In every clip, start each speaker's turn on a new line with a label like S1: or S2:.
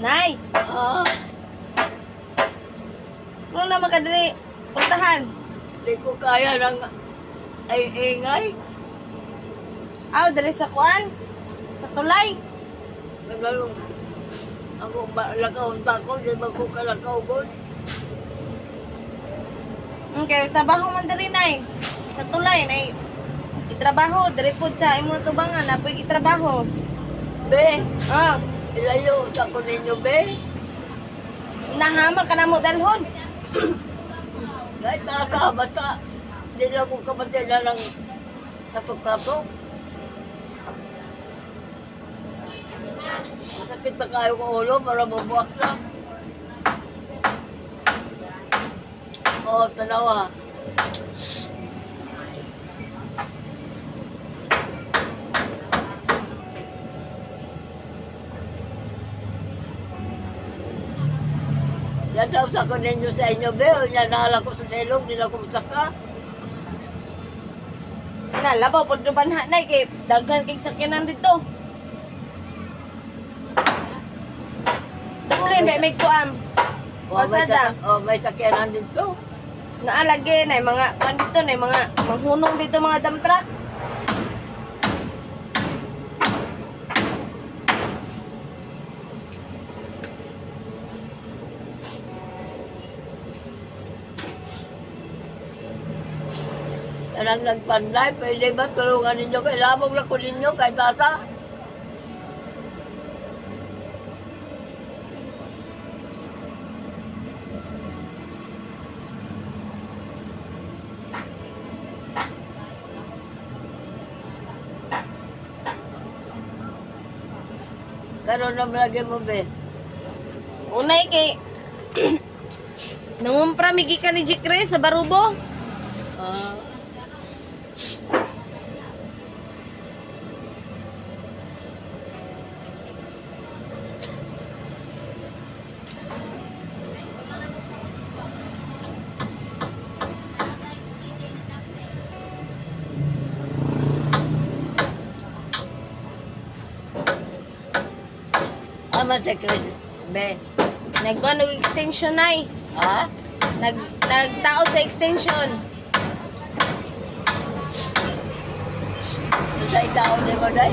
S1: Nay,
S2: Ah,
S1: kung na makadali, puntahan.
S2: di ko kaya ng ay ingay.
S1: Aw, dali sa kuan. Sa tulay.
S2: Nagalong ako lakaw ko, di ba ko kalakaw ko?
S1: Kaya trabaho man dali, Nay. Sa tulay, Nay. Itrabaho, dali po sa imo tubangan, napoy itrabaho.
S2: Be,
S1: Ah,
S2: ilayo sa ko ninyo, be.
S1: nahama ka na mo dalhon.
S2: Kahit nakakabata, di lang ko kapatid na lang katok-katok. Masakit pa kayo ko ulo para mabuak lang. Oo, tanawa. Yan daw sa ko ninyo sa inyo, be. Yan naala ko sa selong, di na ko masaka.
S1: Nalabaw po banha, Nay, kay daghan kay sakyanan dito. Dublin, may kuam. Kalsada.
S2: May sakyanan dito.
S1: Naalagi, Nay, mga, dito, Nay, mga manghunong dito, mga dump truck.
S2: Tanang nagpanday, pwede ba tulungan ninyo? Kailamog lang ko ninyo kay tata. Karon na lagi mo, be.
S1: Unay kay nangumpra migi ka ni Jikre sa Barubo.
S2: Ah, ama sa Chris, be.
S1: Nagkuan og extension, Nay.
S2: Ha?
S1: Nagtaod sa extension.
S2: Sa itaon ni mo, day?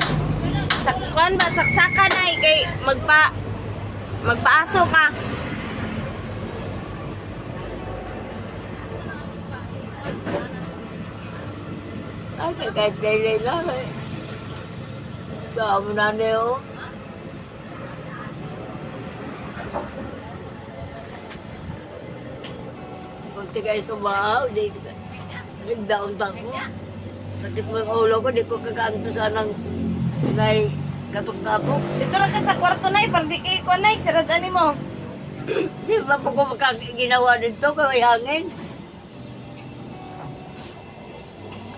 S1: Sa kuan ba saksaka, Nay, kay magpaaso ka.
S2: Ay, kahit daily lang, eh. So, amo na niyo. Kunti kayo sumahaw, di nagdaon ta ko. Sakit mo ang ulo ko, di ko kakanto sanang may katok-katok.
S1: Dito ra ka sa kwarto, Nay, para di kay kuan, Nay, saradan mo.
S2: Di ba po ko ginawa dito, kaya hangin?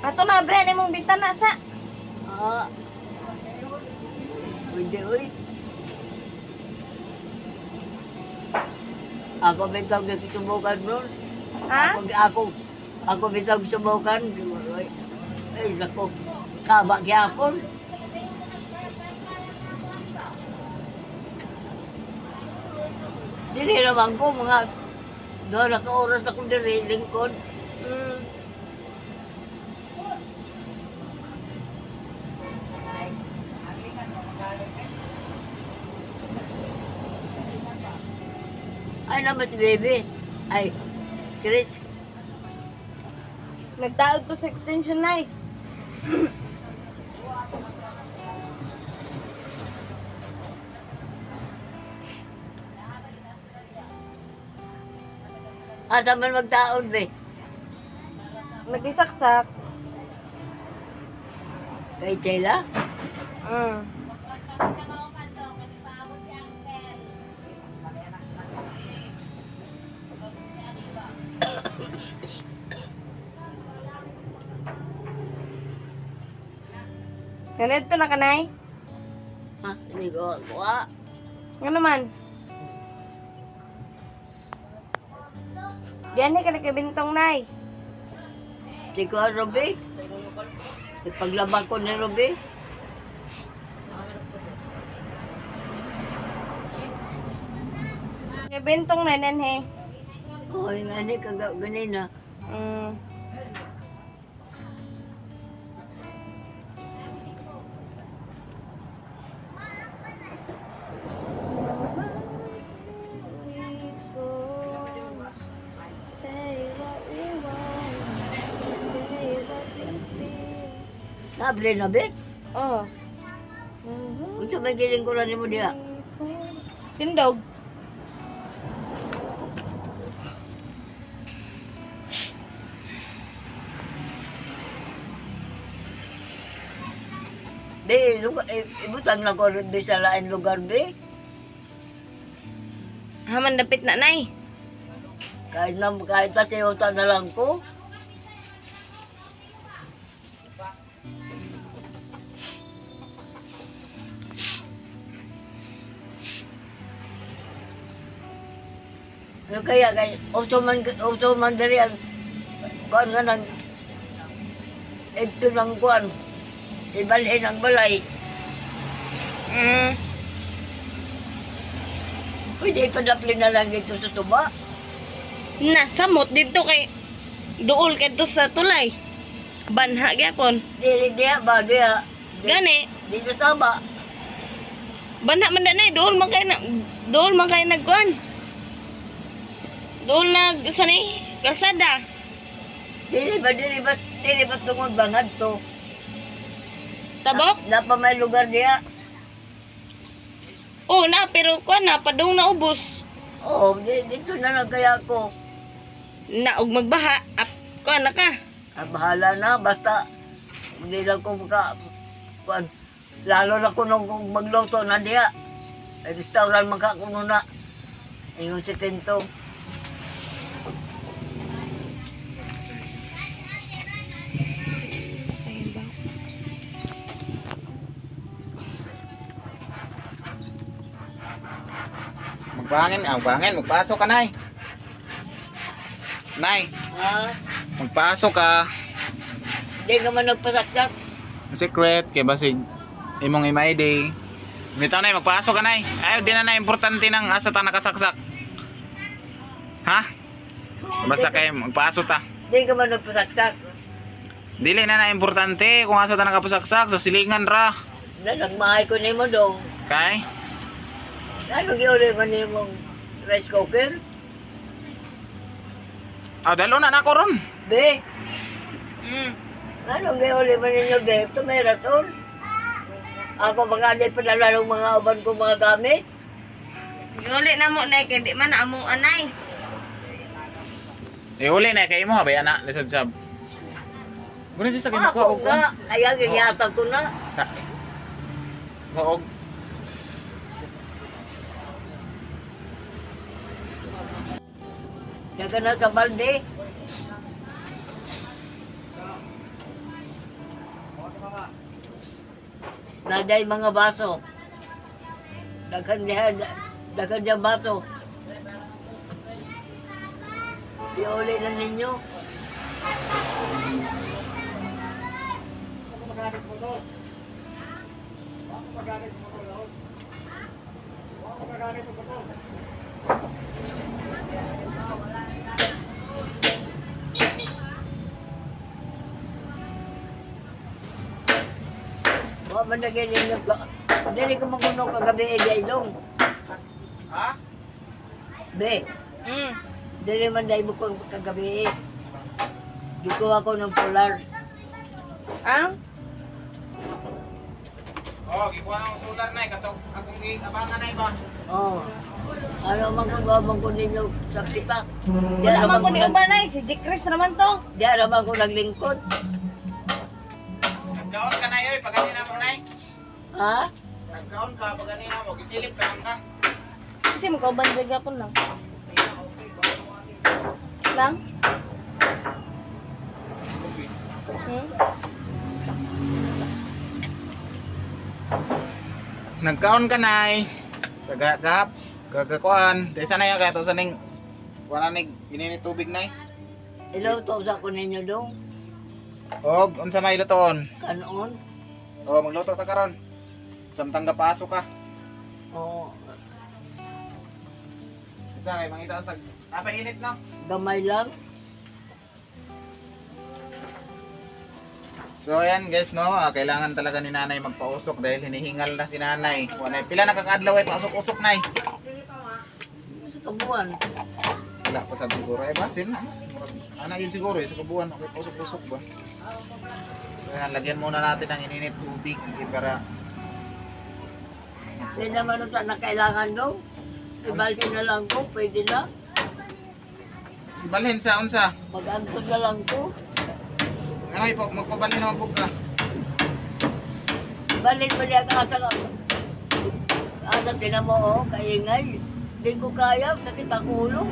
S1: Ato na abre ni mong bintana sa.
S2: Ah. Pwede, uy. Ako bitaw na subukan nun.
S1: Ha?
S2: Ako bitaw subukan. Ay, nako. Kaba gyapon. Dili naman ko mga doon na ka-oras ako diri lingkod. Ay naman si baby. Ay, Chris.
S1: Nagtaod po sa extension, Nay.
S2: Asa man magtaon, be?
S1: Nagisaksak.
S2: Kay Chela?
S1: Mm. Ganito na ka, Nay?
S2: Ha? Hindi ko ako.
S1: Nga naman. Gani ka nakabintong, Nay.
S2: Si ko, Ruby. Ipaglabang ko ni Ruby.
S1: bentong na he.
S2: Oo, yung nga ni ganina.
S1: Mm. Say what we want, say what we feel.
S2: Nabli na bit.
S1: Oh.
S2: Ito may giling ko lang mo diya.
S1: Tindog.
S2: Di, ibutang lang ko rin di sa lain lugar, be.
S1: Haman dapit na nay.
S2: Kahit tasiyota na lang ko. Kaya uso man dali ang kuan nga nang ito lang kuan ibalhin ang balay.
S1: Mm.
S2: Pwede ipadapli na lang dito sa tuba.
S1: Nasamot dito kay duol kadto sa tulay. Banha gyapon.
S2: Dili diya ba diya?
S1: Gani,
S2: Di na tama.
S1: banha man na nay duol man kay nagkuan. Duol nag sani kalsada.
S2: Dili ba tungod bangad to?
S1: Tabok?
S2: Na pa may lugar diya.
S1: Oh, na pero kuan na padung na ubos.
S2: Oo, dito na lang kaya ako.
S1: Na og magbaha, kuan na ka.
S2: Bahala na, basta hindi lang ko kuan. Lalo na ko nung magluto na diya. Ay restaurant man ka kuno na. Ayun si Pinto.
S3: Magpasok ka, Nay. Nay,
S2: Ha?
S3: magpasok ka.
S2: Hindi ka man nagpasaksak.
S3: Secret, kay basig imong imay day. Bitaw, Nay, magpasok ka, Nay. Ayaw, di na importante ng asa ta nakasaksak. Ha? Basta kay magpasok ta.
S2: Hindi ka man nagpasaksak.
S3: Dili na importante kung asa ta nakapasaksak sa silingan ra.
S2: Nagmahay ko nimo dong.
S3: Kay?
S2: Ano giuli man nimong rice cooker?
S3: Dalo na nako ron.
S2: Be,
S1: Mm.
S2: ano giuli man ninyo be? Tumeraton. Ako mga di padala ng mga uban ko mga gamit.
S1: Yuli na mo nay kay di man amo anay.
S3: Uli na kay mo habay ana lisod sab. Gunit sa
S2: Ako
S3: kinukuha ko.
S2: nga, kaya giyatag ko na.
S3: Hoog.
S2: Daga na sa balde. Naday mga baso. Daghan diya baso. Iuli na ninyo. Wa man nagilin yung dili ko maguno kagabi ay dong.
S3: Ha?
S2: Be,
S1: Mm.
S2: dili man dai mo ko kagabi. Gikuha ko ng polar.
S1: Ang
S3: Gikuha ng solar na katok akong abangan na ba?
S2: Oh. Ano man ko ninyo sa pitak.
S1: wala man ko ni uban nay si Jack Chris naman to.
S2: Di naman ko naglingkod.
S3: Nagkaon ka na yoy pag kanina mo nay.
S2: Ha?
S3: Nagkaon ka pag kanina mo gisilip ka lang ka.
S1: Kasi mo kauban sa gapon lang. Lang? Hmm?
S3: Nagkaon ka nay. Kagakap, kagakuan. Desa na ya kaya to saning wala nig inini tubig nay.
S2: Ilaw to sa ko ninyo dong.
S3: Og unsa may lutoon?
S2: Kanon.
S3: Magluto ta karon. Samtang gapaso ka.
S2: Oh.
S3: Isa kay mangita tag. Napainit no.
S2: Gamay lang.
S3: So ayan guys no, kailangan talaga ni nanay magpausok dahil hinihingal na si nanay. Wala pila nakakadlaw ay pausok-usok nay.
S2: Sa kabuan.
S3: Wala pa sa siguro ay basin. Ana yun siguro sa kabuan okay pausok-usok ba. So ayan, lagyan muna natin ng ininit tubig para
S2: Hindi naman ito na kailangan daw. Ibalde na lang ko, pwede na.
S3: ibalhin sa unsa.
S2: Mag-antod na lang ko.
S3: Ano magpabalhin na mabog ka.
S2: Balik mo niya ka ata. Ata tinan mo, oh, kaingay. Hindi ko kaya, sakit ang ulo.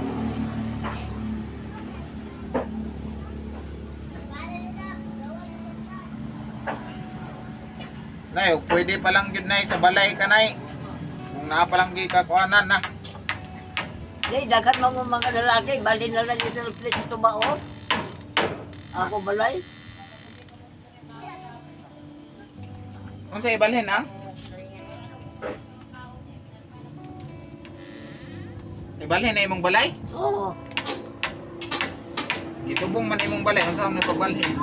S3: Nay, pwede pa lang yun nay sa balay ka nay. Kung naa pa lang gikakuanan na.
S2: Hindi, dagat mo mga lalaki, balik na lang dito sa place ito ba, oh. Ako balay.
S3: Kung sa ibalhin ha? Ibalhin na imong balay?
S2: Oo.
S3: Itubong man imong balay, ang saan mo pagbalhin?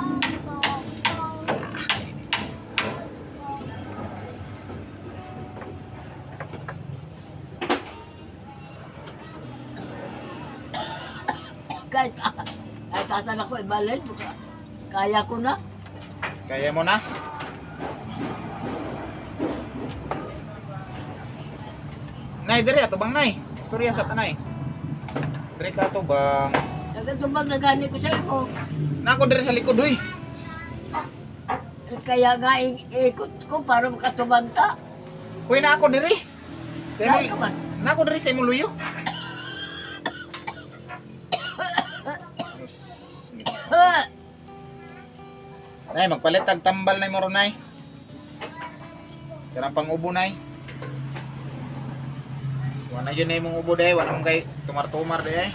S2: Kahit asan ako ibalin, kaya ko na.
S3: Kaya mo na? Nay, diri ato bang nay? Istorya sa tanay. Diri ka ato bang?
S2: Nagkatubag na gani ko sa iyo.
S3: Nako diri sa likod uy.
S2: Kaya nga ikot ko para makatubag ka.
S3: Kuy na ako diri. Sa
S2: Kaya
S3: imo.
S2: ka ba?
S3: Nako diri sa imo luyo. Sus. Nay, magpalit tag tambal nay mo ron nay. Karang pang-ubo nay. Wala yun na yung ubo day, wala mong kay tumar-tumar day.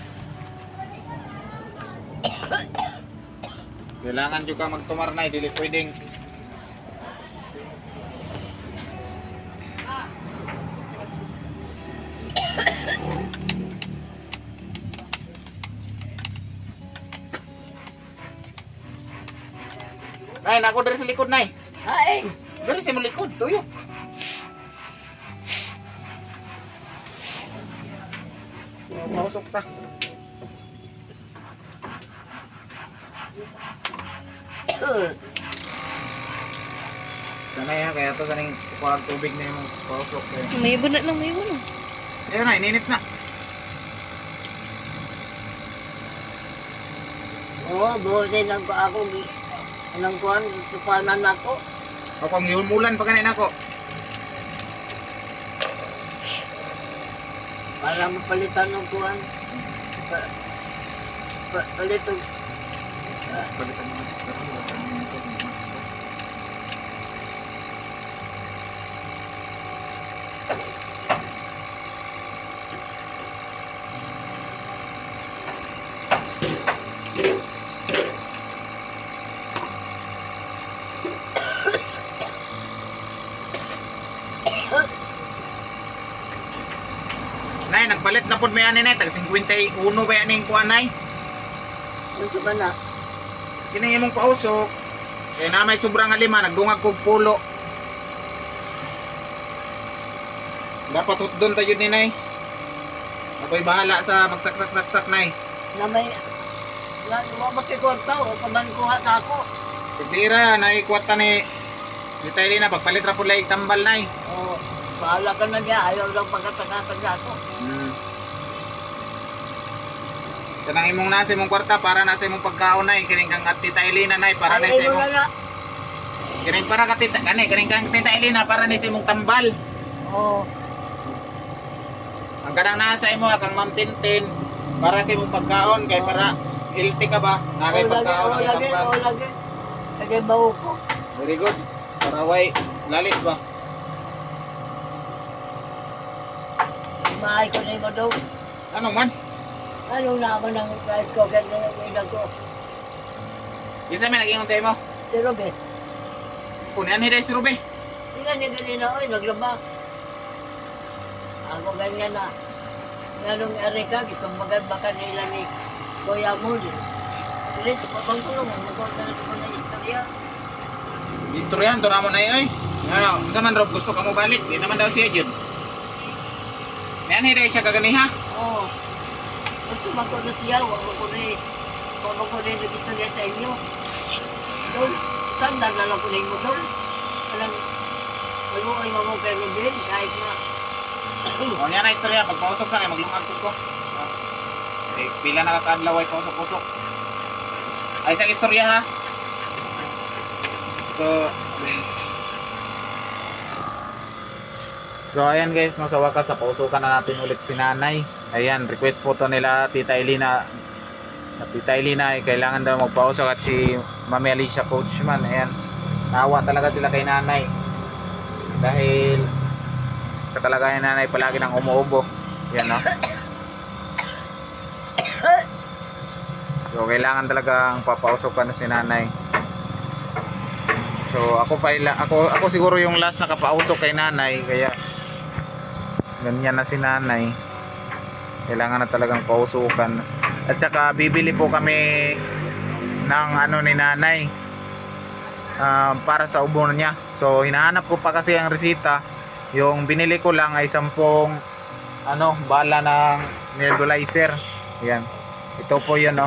S3: Kailangan juga magtumar na, dili pwedeng. Nay, nako diri sa likod nay.
S2: Haing!
S3: Diri sa mo likod, tuyok. Mausok ta. Sanay ha, kaya to saning kukuha tubig na yung pausok.
S1: May bunot lang, may bunot.
S3: Ayun na, ininit na.
S2: Oo, buhay lang ko ako. Anong kuhan, supanan ako.
S3: Ako ang ihumulan pa kanin ako.
S2: Para mapalitan ng kuhan. Palitan.
S3: Palitan ng master. Palitan ng master. Nay, nagpalit na pod may ani nay, tag 51 ba yan yung kuha nay?
S2: Ano ba na?
S3: Kining imong pausok. Kaya na may sobrang alima, nagdungag kog pulo. Dapat doon tayo ni nay. Ako'y bahala sa magsaksak-saksak nay.
S2: Na may... Lumabak kay kwarta o pamankuha ka ako.
S3: Sigdira, naikwarta ni Taylor na pagpalit ra po lang tambal nay.
S2: O, bahala ka na niya. Ayaw lang pagkatagataga ako.
S3: Kanang imong nasa imong kwarta para nasa imong pagkaon nay, kining kang at Tita Elena nay para na sa
S2: Ayaw
S3: imong
S2: na.
S3: kining para ka tita kining kang Tita Elena para ni sa imong tambal.
S2: Oo.
S3: Ang kanang nasa imo kang Ma'am Tintin para sa imong pagkaon kay para healthy ka ba? Nakay pagkaon ang tambal.
S2: Oo, lagi. Lagi bawo ko.
S3: Very good. Para way lalis ba?
S2: Mahay ko na yung daw.
S3: Ano man?
S2: Ano naman ang kahit ko ganyan yung ilang ko.
S3: Isa may nag-ingon sa imo.
S2: Si Robert.
S3: Kunin ni si Ruby.
S2: Tingnan niya ganyan na, oy, naglaba. Ako ganyan na. Nganong ari ka, itong maganda ka nila ni Kuya mo din. Ulit, pabang tulong, magkakaroon ko na istorya.
S3: Istoryahan to namo na oy. Ngano, sa man Rob gusto ka mo balik, di naman daw siya jud. Yan hiray siya kaganiha.
S2: Oo. Gusto mako na siya, wag ko na eh. Wag ko na yung istorya sa inyo. Doon, saan dala ko na mo doon? Alam, wala ko ay mamukay mo din, kahit na.
S3: O niya na istorya, pag pausok sa kay maglungag ko. Eh, pila nakakadlaw ay pausok-usok. Ay sa istorya ha. So ayan guys, no, sa wakas sa pausukan na natin ulit si nanay. Ayan, request po to nila Tita Elina. At Tita Elina ay kailangan daw magpausok at si Mami Alicia Coachman. Ayan, naawa talaga sila kay nanay. Dahil sa kalagayan ng nanay palagi nang umuubo. Ayan no. So kailangan talagang papausukan na si nanay. So ako siguro yung last nakapausok kay nanay, kaya ganyan na si nanay. Kailangan na talagang pausukan. At saka bibili po kami ng ano ni nanay para sa ubo niya. So hinahanap ko pa kasi ang resita. Yung binili ko lang ay 10 bala ng nebulizer. Ayan. Ito po 'yon, no.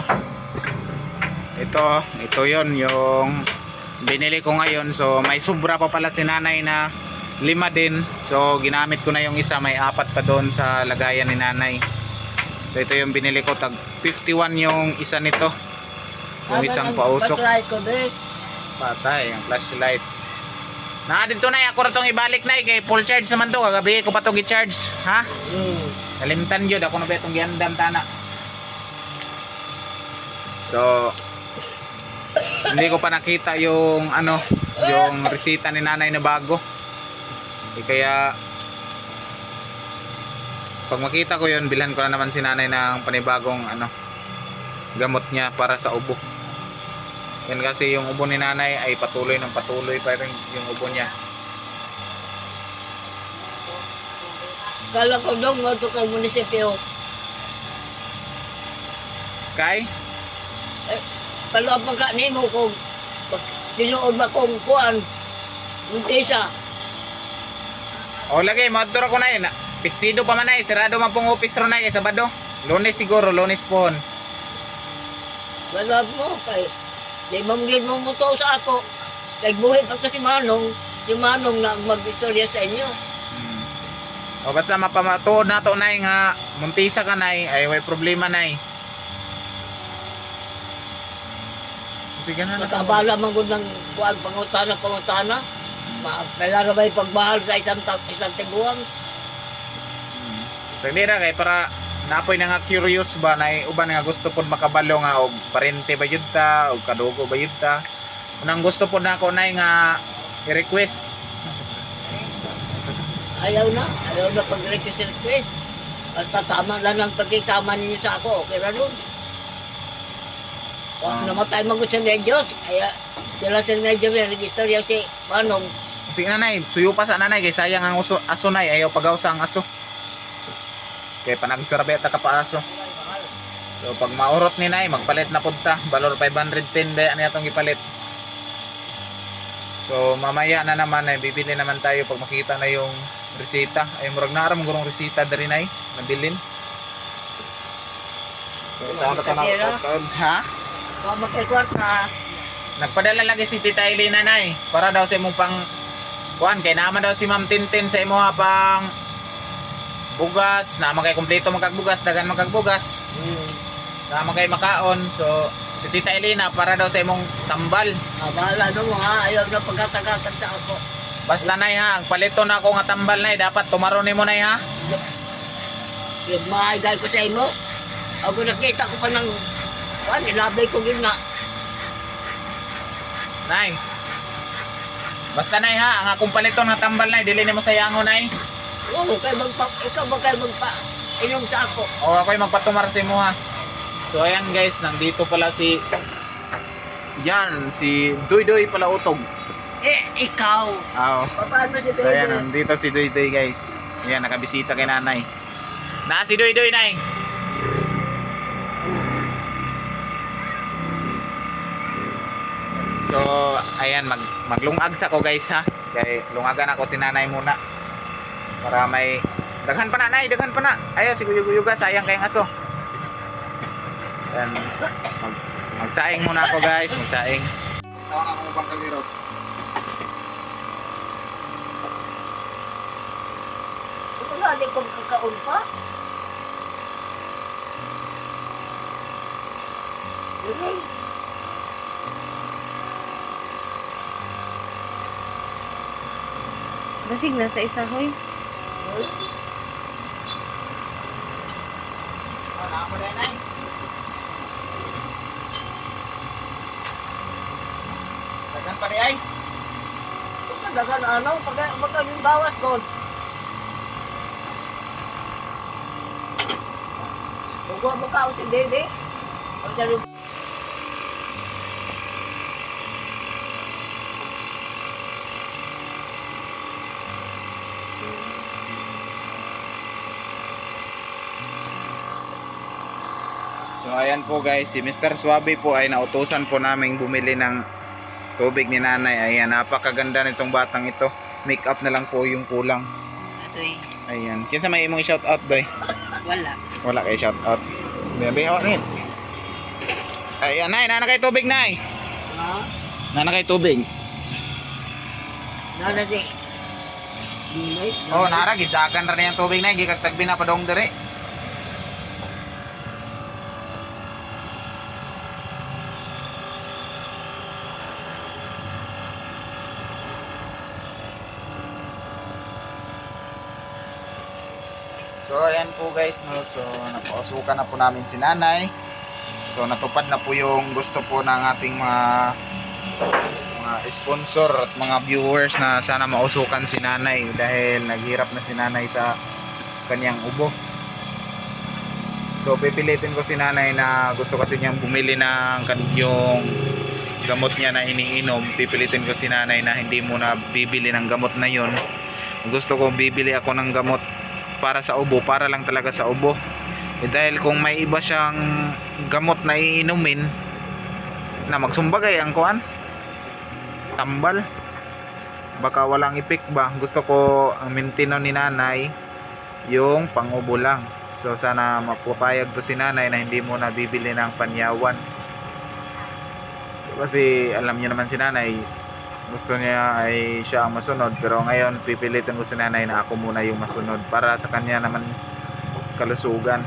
S3: Ito 'yon yung binili ko ngayon. So may sobra pa pala si nanay na 5 din. So ginamit ko na yung isa, may 4 pa doon sa lagayan ni nanay. So ito yung binili ko, tag 51 yung isa nito. Yung isang pausok. Patay ang flashlight. Na dito na ako ra tong ibalik na kay full charge naman to, kagabi ko pa to gi-charge, ha? Kalimtan gyud ako na ba itong giandam tana. So hindi ko pa nakita yung yung resita ni nanay na bago. Kaya pag makita ko yun, bilhan ko na naman si nanay ng panibagong gamot niya para sa ubo. Yan kasi yung ubo ni nanay ay patuloy pa rin yung ubo niya.
S2: Kala ko dong mo ito kang munisipyo.
S3: Kay?
S2: Kala pa ka ni mo kung tinuod ba kong kuhan. Muntisa.
S3: O lagi, madura ko na yun. Pitsido pa man ay, sarado man pong office ron ay, Sabado. Lunes siguro, Lunes po.
S2: Kala mo kay di mamgil mo mo to sa ako. Kay buhay pa kasi Manong. Si Manong na mag-istorya sa inyo.
S3: O basta mapamatuod na to na nga muntisa ka na ay may problema na. Sige na.
S2: Nakabala man gud ng kuan pangutana. Kailangan ba ipagmahal sa isang tiguan?
S3: So hindi na kay para napoy na nga curious ba na uban nga gusto pod makabalo nga og parente ba yun ta og kadugo ba yun ta. Unang gusto pod nako na nga i-request.
S2: Ayaw na pag-request. Basta tama lang ang pagkisama ninyo sa ako, okay na nun. Namatay magod sa medyos, kaya sila sa medyos may registorya si Manong.
S3: Sige nanay, suyo pa sa nanay kay sayang ang aso nay, ayaw pagawsa ang aso. Kaya panagsarabeta ka pa aso. So pag maurot ni nay, magpalit na punta. Balor 510 daya niya itong ipalit. So mamaya na naman ay bibili naman tayo pag makita na yung resita. Ay murag na aram gurong resita dari nay, nabilin. So ha?
S2: Mama kay kwarta.
S3: Nagpadala lagi si Tita Elena nay para daw sa imong pang kuan kay naman daw si Ma'am Tintin sa imo pang bugas, naman kay kompleto magkagbugas, dagan magkagbugas. Naman kay makaon. So si Tita Elena para daw sa imong tambal.
S2: Abala no ha, ayaw na pagkatagatan sa ako.
S3: Basta nay ha, ang palito na ako nga tambal nay, dapat tumaron nimo nay ha.
S2: Yung maigay ko sa imo. Ako nakita ko pa ng ilabay ko yun na.
S3: Nay. Basta nay ha, ang akong palito nga tambal nay, dili nimo sayangon nay.
S2: Oo, ikaw ba kayo inom sa ako?
S3: O ako'y magpatumar sa imo ha. So ayan guys, nandito pala si Doy pala utog.
S2: Ikaw.
S3: Oo.
S2: Paano si
S3: So ayan, nandito si Doy guys. Ayan, nakabisita kay nanay. Na si Doy Doy nay. So, ayan maglungag sa ko guys ha. Kay lungagan ako si nanay muna. Para may daghan pa na nay, daghan pa na. Ayo si Guyuga sayang kayong aso. Ayan, magsaing muna ako guys, magsaing. Tawag ako bang kaliro.
S2: Wala, di ko kakaon pa. Yun.
S1: Basig na sa isa hoy.
S3: Oh, na ako din nay. Daghan pa di ay.
S2: Dagan ano, pag yung bawas doon. Huwag mo ka si Dede. Pagdalo.
S3: So ayan po guys, si Mr. Suabe po ay nautusan po namin bumili ng tubig ni nanay. Ayan, napakaganda nitong batang ito. Make up na lang po yung kulang.
S2: Adoy,
S3: Ayan, kinsa may imong i-shout out doy?
S2: wala.
S3: Wala kay shout out. Bebe hawak nit. Ayan nay, nana kay tubig nay.
S2: Ha?
S3: Nana kay tubig.
S2: Nana di.
S3: Oh, nara gidzagan ra niyang tubig nay, gikag tagbi na padong dire. So ayan po guys no, so napausukan na po namin si nanay. So natupad na po yung gusto po ng ating mga sponsor at mga viewers na sana mausukan si nanay dahil naghirap na si nanay sa kanyang ubo. So pipilitin ko si nanay na gusto kasi niyang bumili ng yung gamot niya na iniinom. Pipilitin ko si nanay na hindi muna bibili ng gamot na yon. Gusto ko bibili ako ng gamot para sa ubo, para lang talaga sa ubo. Dahil kung may iba siyang gamot na iinumin na magsumbagay ang kuan, tambal, baka walang epek ba. Gusto ko ang maintenance ni nanay yung pang-ubo lang. So sana mapapayag to si nanay na hindi mo na bibili ng panyawan. Kasi alam niyo naman si nanay, gusto niya ay siya ang masunod, pero ngayon pipilitin ko si nanay na ako muna yung masunod para sa kanya naman kalusugan.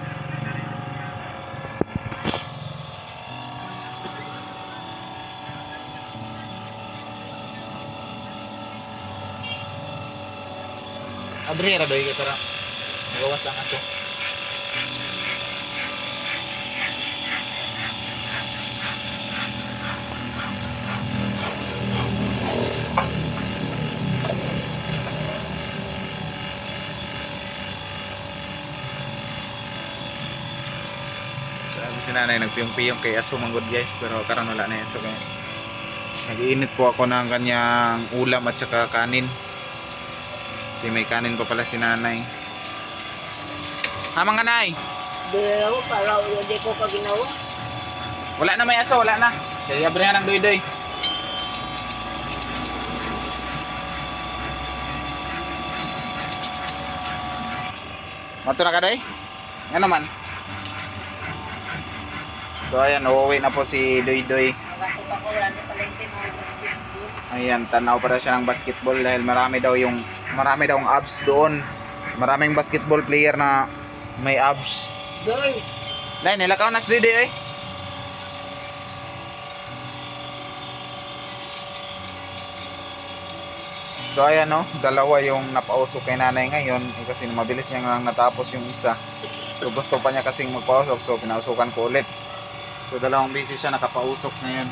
S3: Abrera doy ka tara. Magawas ang aso. Sabi si nanay nagpiyong-piyong kay aso manggod guys, pero karon wala na yan. So kaya nag-iinit po ako ng kanyang ulam at saka kanin. Kasi may kanin pa pala si nanay. Hamang kanay.
S2: Di ako, para hindi ko pa ginawa.
S3: Wala na may aso, wala na. Kaya abrihan ng doy-doy. Mato na ka doy? Yan naman. So ayan, uuwi na po si Doy-Doy.
S2: Nakakita ko yan, pala yung
S3: Ayan, tanaw para siya ng basketball dahil marami daw ang abs doon. Maraming basketball player na may abs.
S2: Doy,
S3: Dahil nilakaw na si Doy-Doy eh. So ayan no, dalawa yung napausok kay nanay ngayon kasi mabilis niya nga natapos yung isa. So gusto pa niya kasing magpausok, so pinausukan ko ulit. So dalawang beses siya nakapausok ngayon.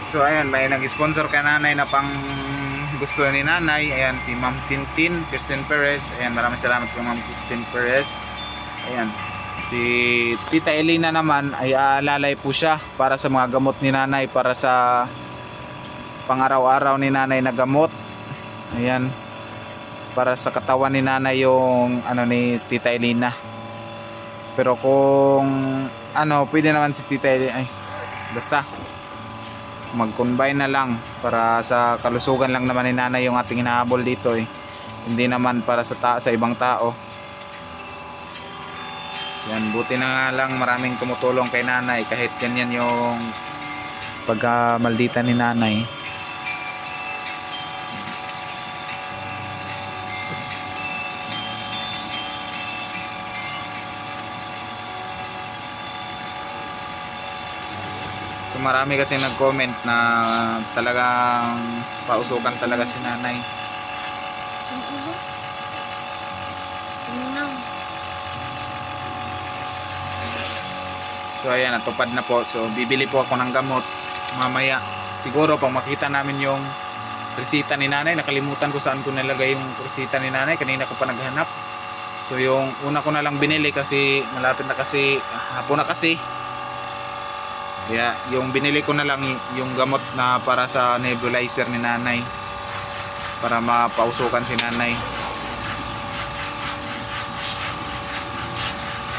S3: So ayan, may nag-sponsor kay nanay na pang gusto ni nanay. Ayan, si Ma'am Tintin Kristen Perez. Ayan, maraming salamat kay Ma'am Kristen Perez. Ayan, si Tita Elena naman ay aalalay po siya para sa mga gamot ni nanay, para sa pang-araw-araw ni nanay na gamot. Ayan, para sa katawan ni nanay yung ano ni Tita Elena. Pero kung ano, pwede naman si Tita Elena, ay basta mag-combine na lang para sa kalusugan lang naman ni nanay yung ating hinahabol dito eh. Hindi naman para sa ibang tao. Yan, buti na nga lang maraming tumutulong kay nanay kahit ganyan yung pagkamaldita ni nanay. So marami kasi nag-comment na talagang pausukan talaga si nanay. So ayan, natupad na po. So bibili po ako ng gamot mamaya. Siguro pag makita namin yung resita ni nanay, nakalimutan ko saan ko nilagay yung resita ni nanay. Kanina ko pa naghanap. So yung una ko na lang binili kasi malapit na kasi, hapon na kasi. Yeah, yung binili ko na lang yung gamot na para sa nebulizer ni nanay, para mapausukan si nanay.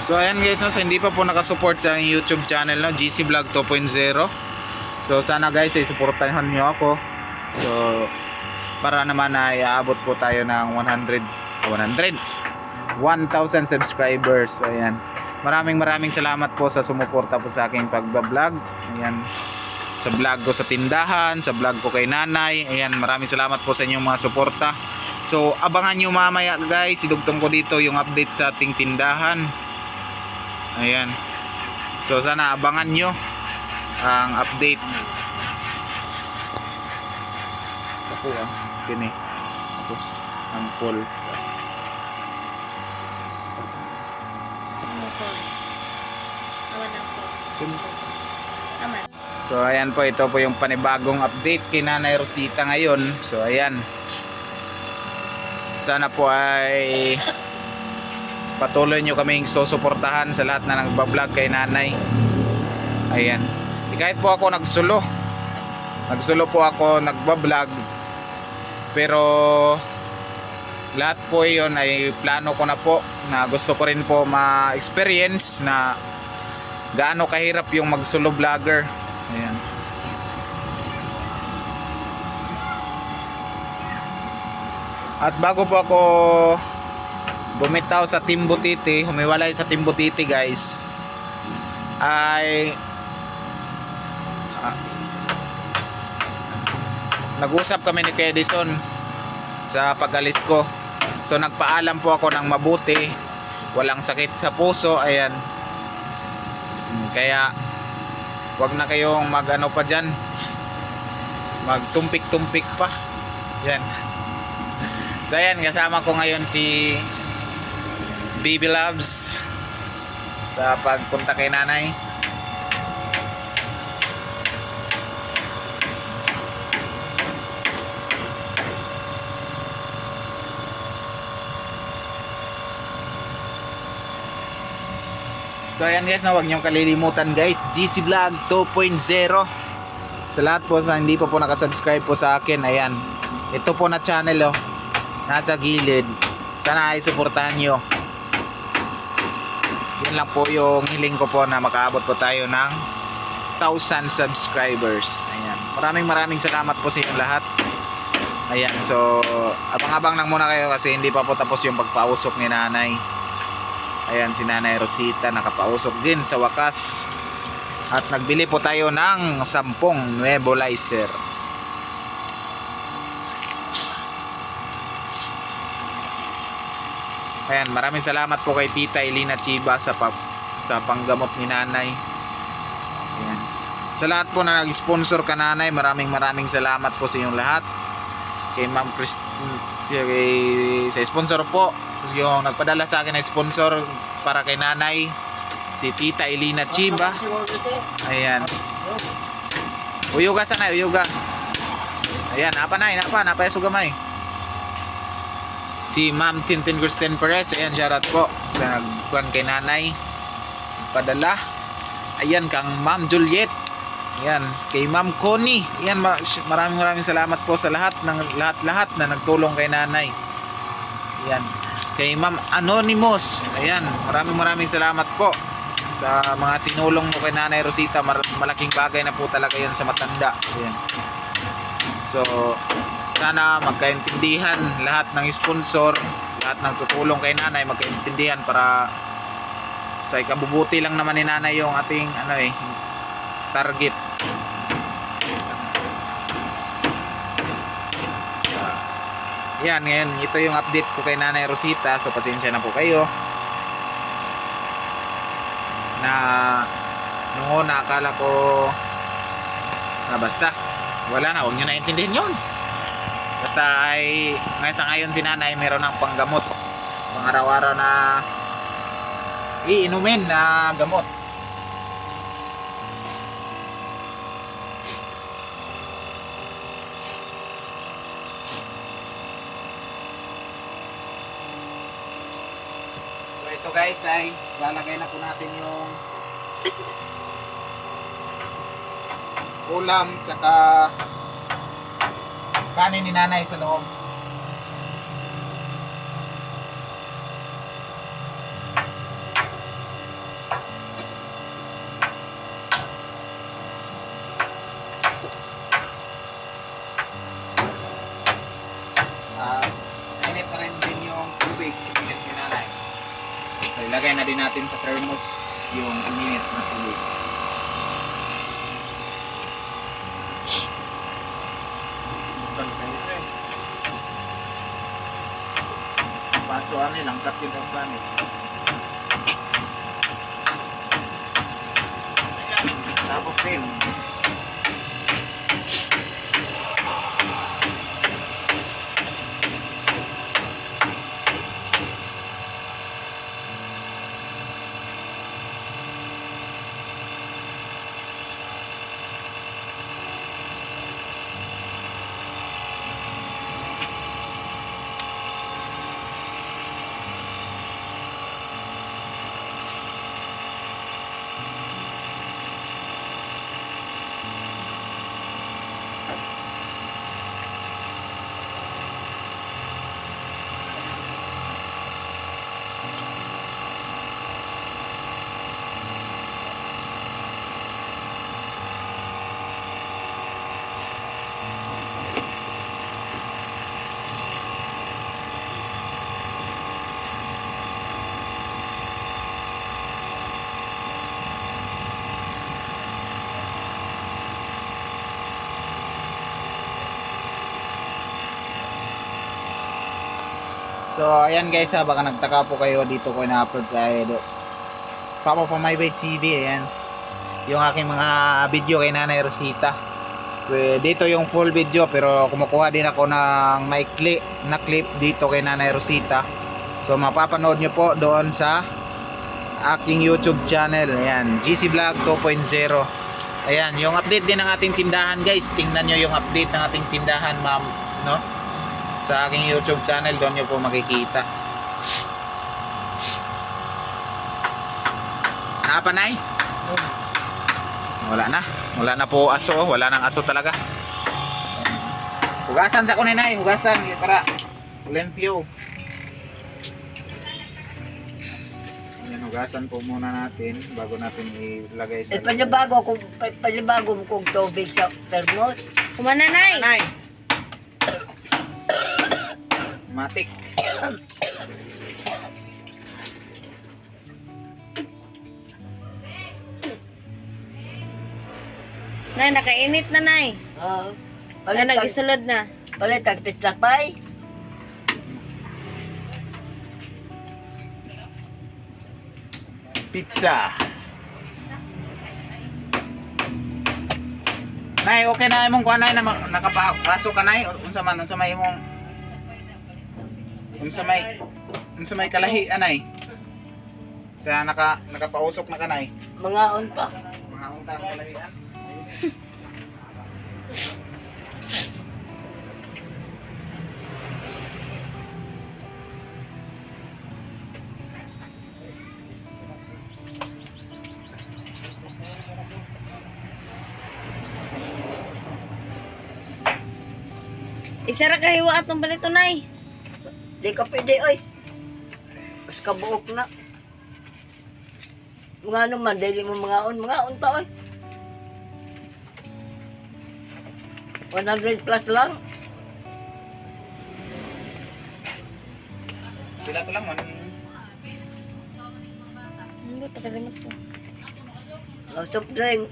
S3: So ayan guys, no, so hindi pa po nakasupport sa YouTube channel, no, GC Vlog 2.0. So sana guys ay suportahan nyo ako. So para naman ay aabot po tayo ng 1,000 subscribers. So ayan, maraming salamat po sa sumuporta po sa aking pagbablog. Ayan, sa vlog ko sa tindahan, sa vlog ko kay nanay. Ayan, maraming salamat po sa inyong mga suporta. So abangan nyo mamaya guys, idugtong ko dito yung update sa ating tindahan. Ayan, so sana abangan nyo ang update sa po kini. Tapos ang poll. So ayan po, ito po yung panibagong update kay Nanay Rosita ngayon. So ayan, sana po ay patuloy nyo kaming susuportahan sa lahat na nagbablog kay nanay. Ayan, kahit po ako nagsulo po ako nagbablog, pero lahat po yun ay plano ko na po, na gusto ko rin po ma-experience na gaano kahirap yung magsulo vlogger. Ayan. At bago po ako bumitaw sa Team Butiti, humiwalay sa Team Butiti guys, ay nag-usap kami ni Kuya Edison sa pag-alis ko. So nagpaalam po ako ng mabuti, walang sakit sa puso. Ayan, kaya wag na kayong mag-ano pa dyan, magtumpik-tumpik pa. Yan. So ayan, kasama ko ngayon si Baby Loves sa pagpunta kay nanay. So ayan guys, na huwag niyong kalilimutan guys, GC Vlog 2.0. Sa lahat po sa hindi pa po nakasubscribe po sa akin, ayan, ito po na channel oh, nasa gilid. Sana ay suportahan nyo. Yun lang po yung hiling ko po, na makaabot po tayo ng 1,000 subscribers. Ayan, maraming salamat po sa inyong lahat. Ayan, so abang-abang lang muna kayo kasi hindi pa po tapos yung pagpausok ni nanay. Ayan, si Nanay Rosita nakapausok din sa wakas. At nagbili po tayo ng 10 nebulizer. Ayan, maraming salamat po kay Tita Elena Chiba sa panggamot ni nanay. Ayan. Sa lahat po na nag-sponsor ka nanay, maraming salamat po sa inyong lahat. Kay Ma'am sa sponsor po, yung nagpadala sa akin na sponsor para kay nanay, si Tita Elena Chiba. Ayan. Uyuga sana, uyuga. Ayan, napa sugamay. Si Ma'am Tintin Kristen Perez, ayan, shoutout po sa nagkuhan kay nanay. Padala. Ayan, kang Ma'am Juliet. Ayan, kay Ma'am Connie. Ayan, maraming salamat po sa lahat na nagtulong kay nanay. Ayan, kay Ma'am Anonymous. Ayan, maraming salamat po sa mga tinulong mo kay Nanay Rosita. Malaking bagay na po talaga yan sa matanda. Ayan. So, sana magkaintindihan lahat ng sponsor, lahat ng tutulong kay nanay, magkaintindihan para sa ikabubuti lang naman ni nanay yung ating target. Yan, ngayon ito yung update ko kay Nanay Rosita. So pasensya na po kayo na noong una akala ko basta wala na, huwag nyo naintindihan yun. Basta ay ngayon si nanay meron ng panggamot, pang araw-araw na iinumin na gamot. So ito guys ay lalagay na po natin yung ulam tsaka kanin ni nanay sa loob. Init na rin din yung tubig init ni nanay. So ilagay na din natin sa thermos yung init na tubig. Paso langkat yung kanin. Tapos din So ayan guys ha, baka nagtaka po kayo dito ko na-upload tayo Papa pa My Bait TV. Ayan yung aking mga video kay Nanay Rosita. Dito yung full video pero kumukuha din ako ng maikli na clip dito kay Nanay Rosita. So mapapanood nyo po doon sa aking YouTube channel. Ayan, GC Vlog 2.0. Ayan, yung update din ng ating tindahan guys. Tingnan nyo yung update ng ating tindahan ma'am, no? Sa aking YouTube channel, doon nyo po makikita. Napanay? Wala na po aso. Wala nang aso talaga. Hugasan sa kuninay, hugasan para limpyo. Ayan, hugasan po muna natin bago natin ilagay sa
S2: Palibago mo kong tubig sa thermos.
S1: Kumananay.
S3: Nanay. Matik.
S1: Nay, nakainit na nay.
S2: Palit
S1: Nagisulod na.
S2: ang pizza pie.
S3: Pizza. Nay, okay na imong kuan nay na nakapasok ka nay unsa may imong unsa may kalahi anay. Sa nakapausok na kanay.
S2: Mga unta.
S3: Mga unta ang kalahian.
S1: Isa ra kahiwa atong balito nay.
S2: Di ka pwede, oy. Mas kabuok na. Mga naman, dahil mo mga on ta, oy. 100 plus lang.
S3: Sila to lang man.
S1: Hindi pa kalimot ko.
S2: Soft drink.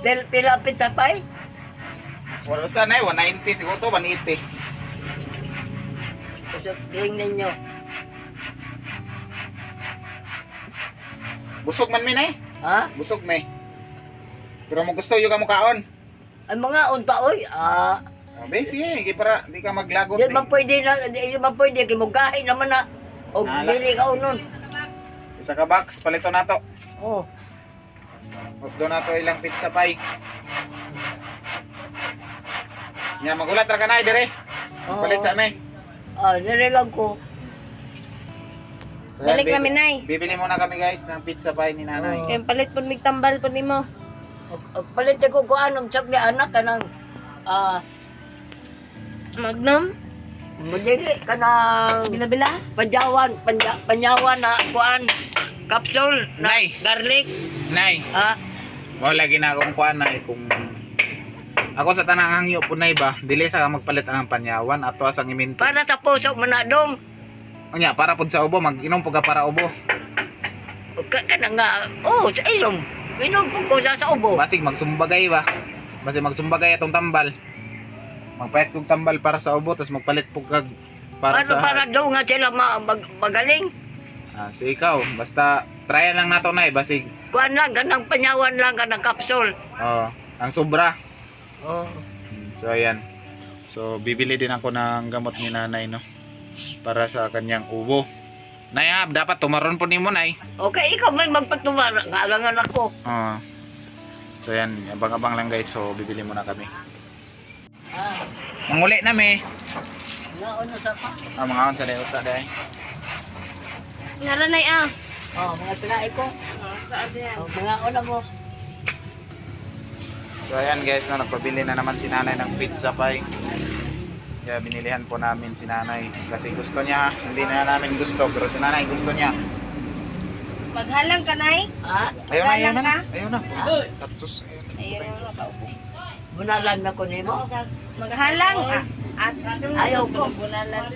S2: Pilapit sa pay.
S3: Wala sa nay 190 siguro to 180.
S2: Soft drink ninyo.
S3: Busog man mi nay.
S2: Ha?
S3: Busog may. Pero mo gusto yung kamukaon.
S2: Ay mga on pa, oy.
S3: Abe, sige, para di ka maglagot.
S2: Di man pwede na, di man pwede. Kimugahin naman na. O
S3: Ala.
S2: dili ka unon.
S3: Isa ka box, palito na to.
S2: Oh.
S3: Huwag na to ilang pizza pie. Nya magulat ra ka na dire.
S2: Oo.
S3: Palit sa amin.
S2: Nirelag ko.
S3: So,
S1: Balik
S3: yan,
S1: namin nay.
S3: bibili muna kami guys ng pizza pie ni nanay.
S2: Oo.
S1: Kaya palit pud mig tambal pud nimo.
S2: Palit ko anong tsak ni anak ka ng
S1: Magnum,
S2: mudili ka ng
S1: bila-bila.
S2: panyawan na kuan capsule na
S3: Nay.
S2: garlic.
S3: Nay, mo lagi na akong kuan na kung ako sa tanang hangyo po nay ba, dili sa magpalit ang panyawan ato asang iminto.
S2: Para sa puso mo na dong.
S3: Unya para pud sa ubo, mag-inom pud ka para ubo.
S2: Kana nga, sa ilong. Inom ko sa ubo.
S3: Basig magsumbagay ba? Basig magsumbagay atong tambal. Magpayat kog tambal para sa ubo tapos magpalit pug kag para sa
S2: Para daw nga sila magaling.
S3: so ikaw, basta try lang nato nay basig
S2: Kuan lang, kanang panyawan lang, kanang capsule.
S3: ang sobra.
S2: Oh.
S3: So ayan. So bibili din ako ng gamot ni nanay no para sa kanyang ubo. Nay, dapat tumaron po nimo nay.
S2: Okay, ikaw may magpatumara. Ngalangan ako.
S3: So ayan, abang-abang lang guys. So bibili muna kami.
S2: Ah,
S3: Manguli na me.
S2: naon sa pa.
S3: Mga on sa usa day.
S1: Ngara nay ah.
S2: Mga pinaay ko.
S1: Sa adyan.
S2: Mga on mo.
S3: So ayan guys, no, nagpabili na naman si nanay ng pizza pie. Kaya binilihan po namin si nanay kasi gusto niya, hindi na namin gusto pero si nanay gusto niya.
S1: Maghalang ka nay.
S3: Ayaw na,
S1: Ka?
S3: ayaw na. Tatsus, ayaw na.
S2: Bunalan na ko nimo.
S1: Maghalang at
S2: Ayaw ko.
S1: bunalan.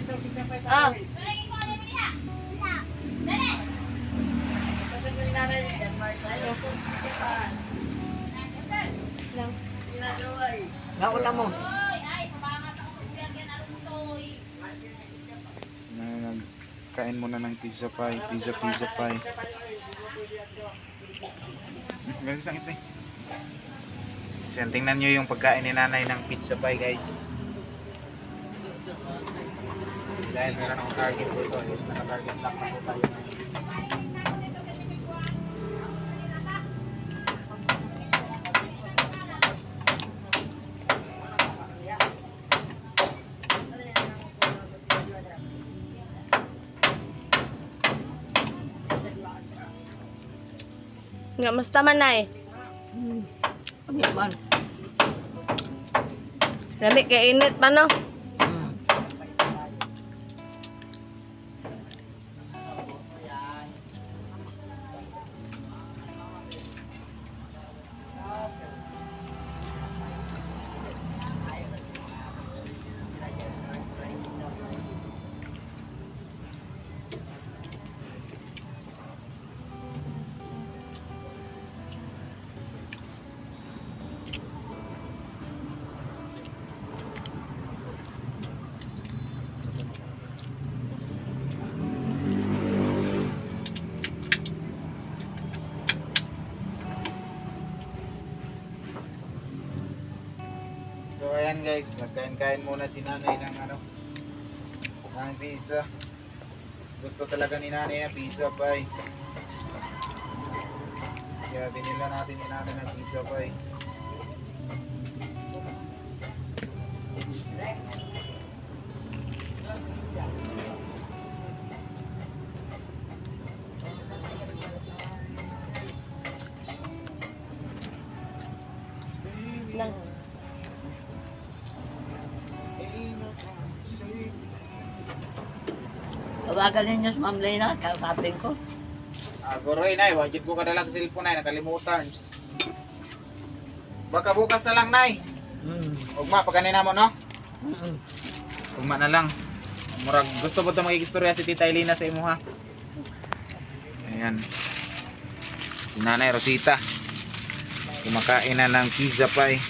S2: Naon na mo.
S3: Kain muna ng pizza pie, pizza pie. Ganun sakit eh. So, tingnan nyo yung pagkain ni nanay ng pizza pie guys. Dahil meron akong target po ito, is naka-target lock na po tayo.
S1: Nga musta man nay.
S2: Kami man.
S1: Lamig kay init pa no.
S3: So ayan guys, nagkain-kain muna si nanay ng ng pizza. Gusto talaga ni nanay ang pizza pie. Kaya binila natin ni nanay ng pizza pie.
S1: lang.
S2: Tawagan ninyo sa Ma'am Lena, kakapin ko.
S3: Agoro nay, wajid ko kadalag cellphone nay, nakalimutan. Baka bukas na lang nay. Ugma pa kanina mo no? Ugma na lang. Murag gusto mo 'to magikistorya si Tita Elena sa imo ha. Ayan. Si Nanay Rosita. Kumakain na ng pizza pie.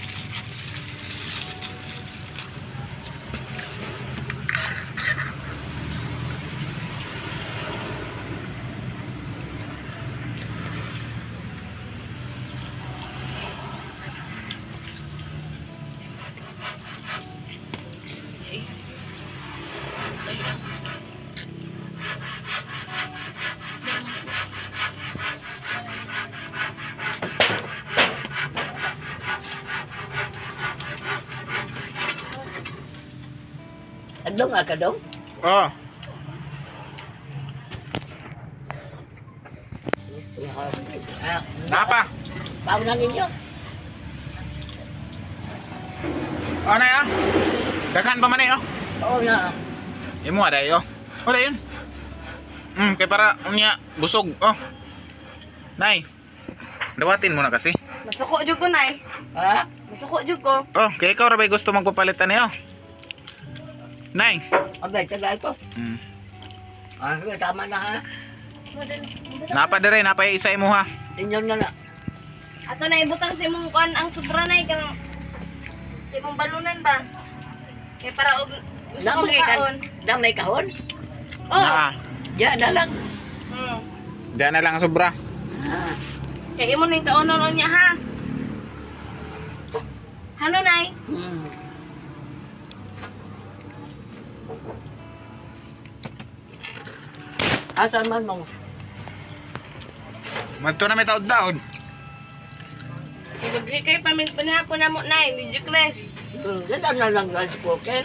S2: Adong nga ka dong?
S3: Oh, napa.
S2: Pauna ninyo.
S3: Oh nay ah. Daghan pa man eh oh.
S2: Oo na.
S3: Imo ada yo. Oh da yun. Kay para unya busog oh. Nay. Dawatin mo na kasi.
S1: Masuko jud ko nay.
S2: Ha?
S1: Masuko jud ko.
S3: Oh, kay ikaw ra bay gusto magpapalitan niyo. Nay.
S2: Abay, tagay ko.
S3: Mm.
S2: Ah, sige, tama na ha.
S3: Napa dire, napa isa imo ha.
S2: Inyo na na.
S1: Ato na ibutang si mong kuan ang sobra nay kang si mong balunan ba? Kay para og gusto ko
S2: Damay
S1: kaon.
S2: damay kahon.
S1: Oh.
S3: Na.
S2: Ya na lang.
S3: Diyan na lang ang sobra.
S2: Ah.
S1: Kay imo ning kaonon niya ha. Hano nay?
S2: Asan man mo?
S3: Madto na may taod-taod.
S1: Sigugri kay paminhapon na mo nay, medyo crash.
S2: Ganda na lang rice cooker.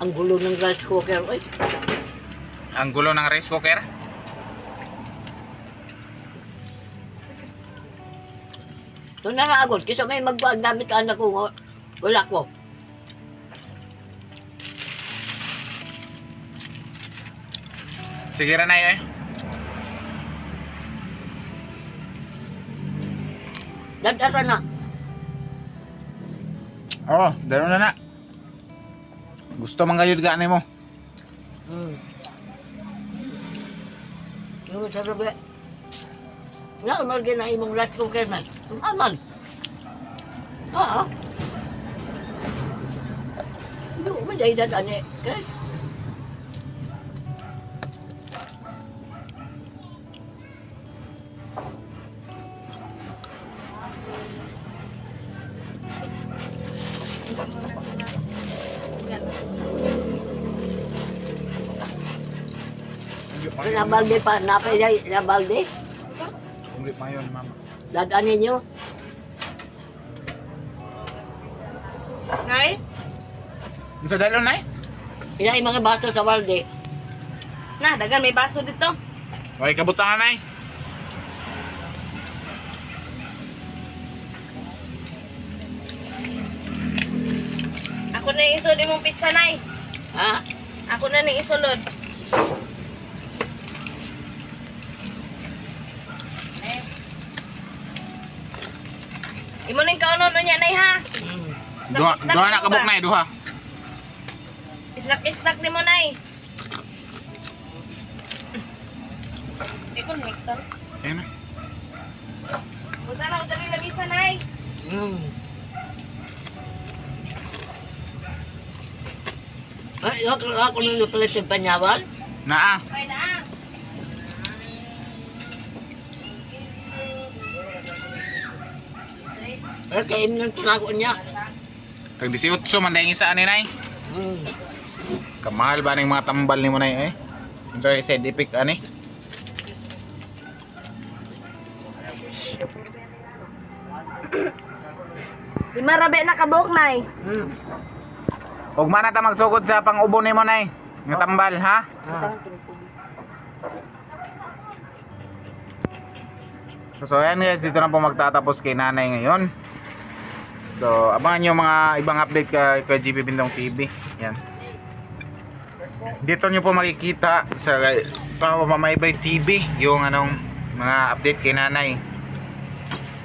S2: Ang gulo ng rice cooker, oy.
S3: Ang gulo ng rice cooker.
S2: Ito na nga agad, kasi may magbaag gamit ka anak ko, wala ko.
S3: Sige ra nay eh.
S2: Dadara na.
S3: Oh, dalo na na. Gusto man gayud ka mo.
S2: Yung sarap eh. Nga, umarga na imong rice cooker na. Aman. Oo. Hindi ko man dahil dadaan eh. Okay? Nabalde pa, napay nabalde.
S3: Umli pa yun, mama.
S2: Dadaan ninyo.
S1: Nay?
S3: Sa dalo nay?
S2: Ina yung mga baso sa walde.
S1: Na, dagan may baso dito.
S3: Okay, kabutangan nay.
S1: Ako na yung isulod imong pizza nay.
S2: Ha?
S1: Ako na ni isulod. Imo ning kaonon niya nay ha.
S3: Duha na kabuk nay, duha.
S1: Snack ni mo nay. Ikon nektar.
S3: Ayun na.
S1: Buta na dali lamisa nay.
S2: Ay, ako nung pala sa panyawan.
S3: Naa.
S1: Ay na.
S2: Ay, kain nung tunago niya.
S3: Tag 18 man dahil isa ani nay. Kamahal ba ning mga tambal ni mo nay eh? Unsa side effect ani?
S1: Di marabe na kabok nay.
S3: Ug man ta magsugod sa pang-ubo nimo nay. Nga tambal ha? So ayan guys, dito na po magtatapos kay nanay ngayon. So abangan nyo mga ibang update kay GP Bindong TV. Yan. Dito nyo po makikita sa Pamamaybay TV yung anong mga update kay nanay.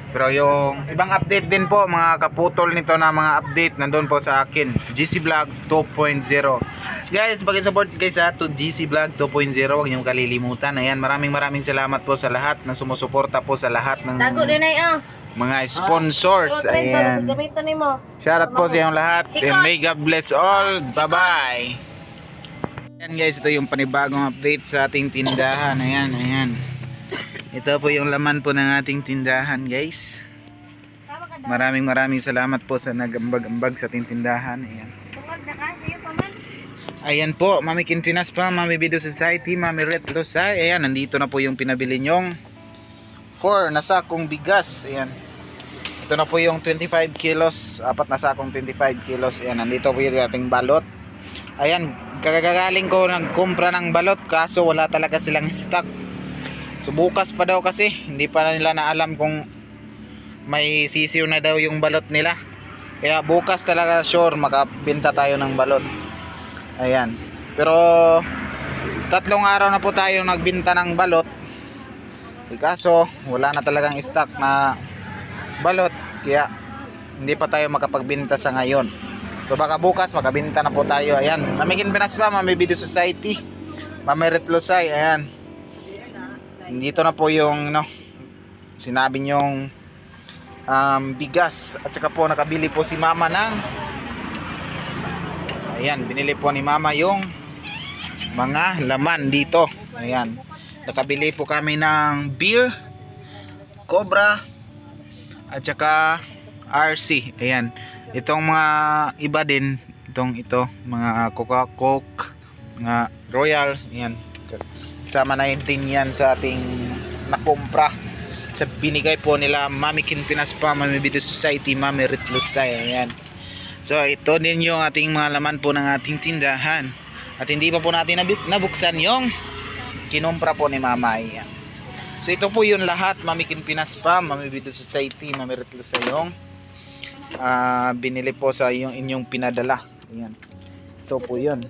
S3: Pero yung ibang update din po, mga kaputol nito na mga update nandun po sa akin, GC Vlog 2.0. Guys, pag-support guys to GC Vlog 2.0, huwag niyong kalilimutan. Ayan, maraming salamat po sa lahat na sumusuporta po sa lahat ng
S1: Tago din ay
S3: mga sponsors. Ayan.
S1: Gamito nimo.
S3: Shoutout po sa inyong lahat and may God bless all. Bye-bye. Ayan guys, ito yung panibagong update sa ating tindahan. Ayan. Ito po yung laman po ng ating tindahan guys. Maraming salamat po sa nagambag-ambag sa ating tindahan. Ayan.
S1: Tungod na ka sayo pa man.
S3: Ayan po, Mami Kinpinas pa, Mami Video Society, Mami Red Losay. Ayan, nandito na po yung pinabili nyong 4 na sakong bigas. Ayan. Ito na po yung 25 kilos, 4 na sakong 25 kilos. Ayan, nandito po yung ating balot. Ayan, kagagaling ko nagkumpra ng balot kaso wala talaga silang stock. So bukas pa daw kasi, hindi pa nila na alam kung may sisiw na daw yung balot nila. Kaya bukas talaga sure makabenta tayo ng balot. Ayan. Pero 3 araw na po tayo nagbenta ng balot. Kaso wala na talagang stock na balot. Kaya hindi pa tayo makapagbenta sa ngayon. So baka bukas makabenta na po tayo. Ayan. Mami Kinpinas pa, Mami Video Society, Mami Red Losay. Ayan. Dito na po yung sinabi nyong bigas. At saka po nakabili po si mama ng ayan, binili po ni mama yung mga laman dito. Ayan, nakabili po kami ng beer, Cobra at saka RC. Ayan, itong mga iba din, ito mga Coke, mga Royal. Ayan, sama na din yan sa ating nakumpra sa binigay po nila Mami Kinpinas pa, Mami Video Society, Mami Red Losay. Ayan. So ito din yung ating mga laman po ng ating tindahan. At hindi pa po natin nabuksan yung kinumpra po ni Mama. Ayan. So ito po yung lahat, Mami Kinpinas pa, Mami Video Society, Mami Red Losay yung binili po sa inyong pinadala. Ayan. Ito po yun.